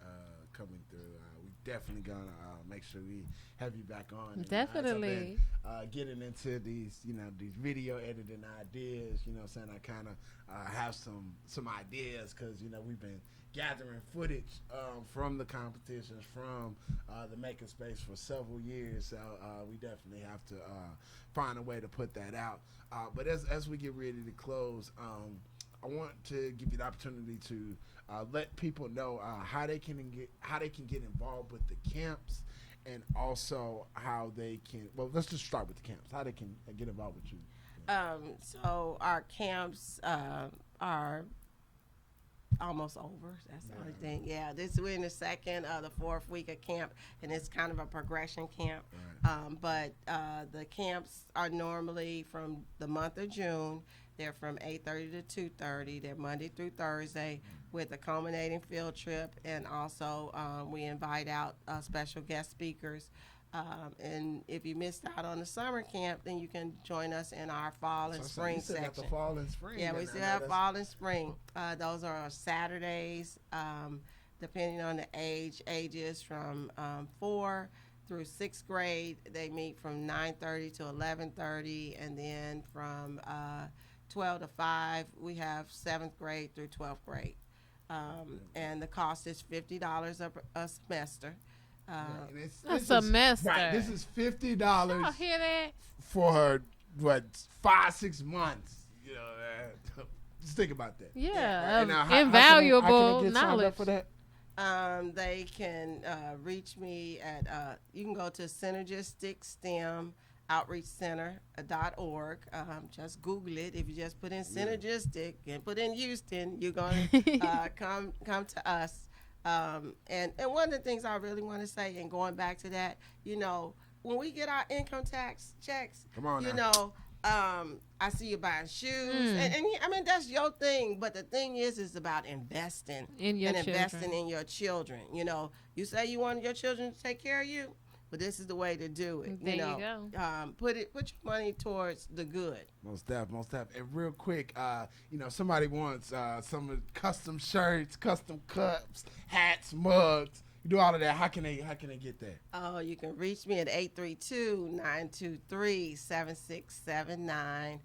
coming through. We definitely gonna make sure we have you back on. Definitely. Getting into these, you know, these video editing ideas. You know, saying I kind of have some ideas because, you know, we've been gathering footage from the competitions, from the Makerspace for several years. So we definitely have to find a way to put that out. But as we get ready to close, I want to give you the opportunity to let people know how they can get involved with the camps, and also how they can. Well, let's just start with the camps. How they can get involved with you. So our camps are almost over. That's the only thing. Yeah, we're in the second, the 4th week of camp, and it's kind of a progression camp. But the camps are normally from the month of June. They're from 8:30 to 2:30. They're Monday through Thursday with a culminating field trip, and also we invite out special guest speakers And if you missed out on the summer camp, then you can join us in our fall and spring you still got section. the fall and spring. Yeah, we still have fall and spring. Those are our Saturdays, depending on the ages from 4 through 6th grade. They meet from 9:30 to 11:30, and then from 12 to 5, we have 7th grade through 12th grade. And the cost is $50 a semester. A semester. Right, this is $50 Y'all hear that? for 5-6 months. You know, just think about that. Yeah, Right. Now, invaluable how can they get signed knowledge up for that? They can reach me at, you can go to Synergistic STEM Outreach Center.org. Just Google it. If you just put in Synergistic and put in Houston, you're going to come to us. And one of the things I really want to say, and going back to that, you know, when we get our income tax checks, Come on you now. know, I see you buying shoes, and I mean that's your thing. But the thing is about investing in your investing in your children. You know, you say you want your children to take care of you, but this is the way to do it. There you know, you go. Put your money towards the good. Most def. And real quick, you know, somebody wants some custom shirts, custom cups, hats, mugs. You do all of that. How can they get that? Oh, you can reach me at 832-923-7679.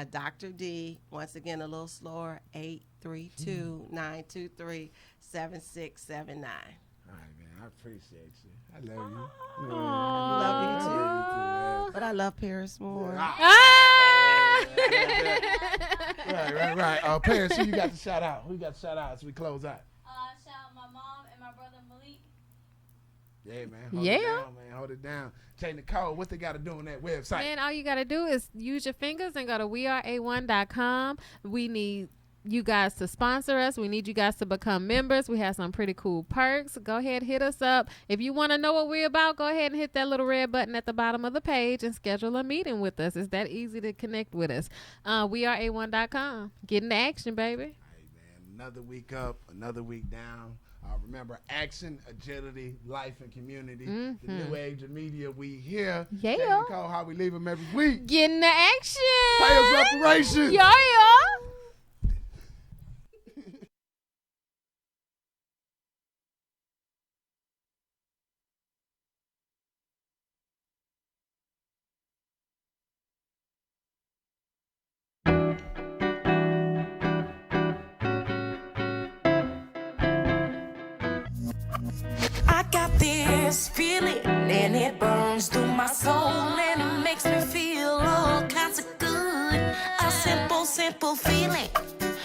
Dr. D, once again, a little slower, 832-923-7679. All right, man. I appreciate you. I love you. Love you too. But I love Paris more. Right. Paris, who you got to shout out? Who you got to shout out as we close out? Shout out my mom and my brother Malik. Yeah, man. Hold it down, man. Hold it down. Jay Nicole, what they got to do on that website? Man, all you got to do is use your fingers and go to wearea1.com. We need you guys to sponsor us. We need you guys to become members. We have some pretty cool perks. Go ahead, hit us up. If you want to know what we're about, go ahead and hit that little red button at the bottom of the page and schedule a meeting with us. It's that easy to connect with us. Wearea1.com. Get into action, baby. All right, man. Another week up, another week down. Remember, action, agility, life, and community. The new age of media. We here. Yeah. Jay Nicole, how we leave them every week. Get into action. Players reparations. Yeah. I got this feeling and it burns through my soul and it makes me feel all kinds of good. A simple feeling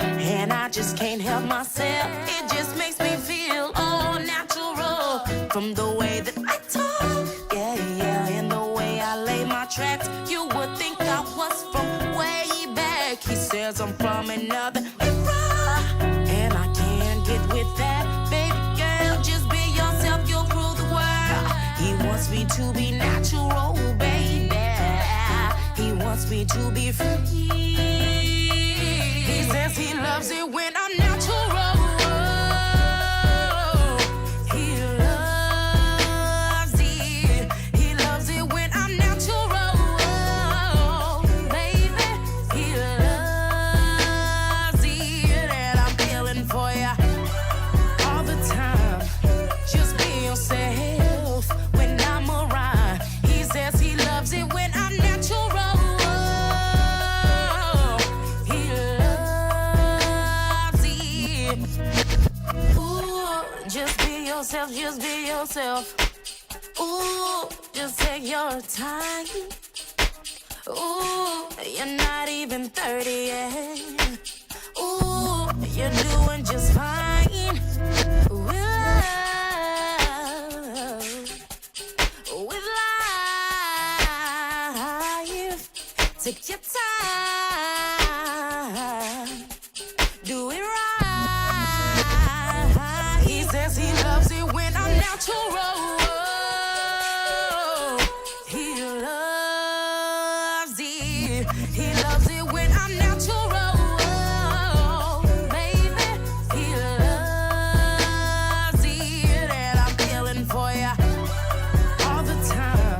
and I just can't help myself. It just makes me feel all natural from the way that I talk, yeah, and the way I lay my tracks. You would think I was from way back. He says I'm from another era and I can't get with that. He wants me to be natural, baby. He wants me to be free. He says he loves it when I'm natural. He loves it. He loves it when I'm natural, baby. He loves it, and I'm feeling for ya all the time. Just be yourself. He loves it when I'm natural. He loves it. Ooh, just be yourself, just be yourself. Ooh, just take your time. Ooh, you're not even 30 yet. Ooh, you're doing just fine. With life, take your time, do it right. He says he loves it when I'm natural. He loves it. He loves it when I'm natural, baby. He loves it, and I'm feeling for ya all the time.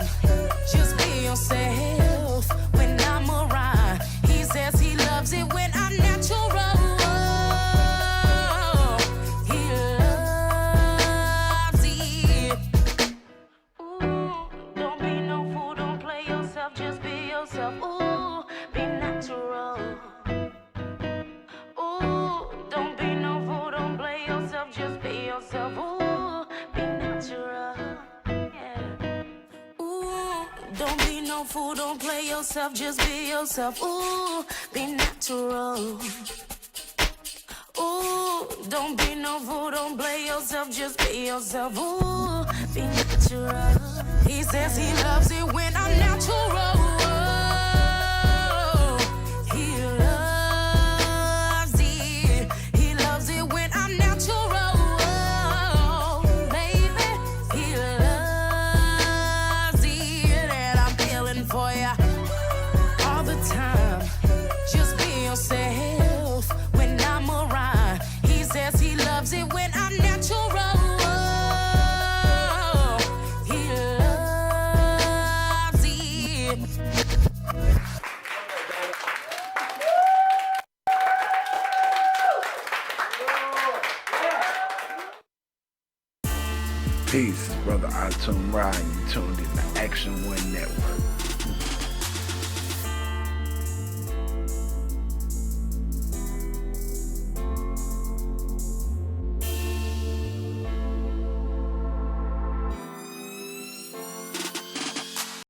yourself. Ooh, be natural. Yeah. Ooh, don't be no fool, don't play yourself, just be yourself. Ooh, be natural. Ooh, don't be no fool, don't play yourself, just be yourself. Ooh, be natural. He says he loves it when I'm natural. He loves it. He loves it when I'm natural. Baby, he loves it. And I'm feeling for you all the time. Just be yourself when I'm around. He says he loves it when I'm natural. He loves it. Peace, brother Atum Ryan. You tuned in to Action One Network.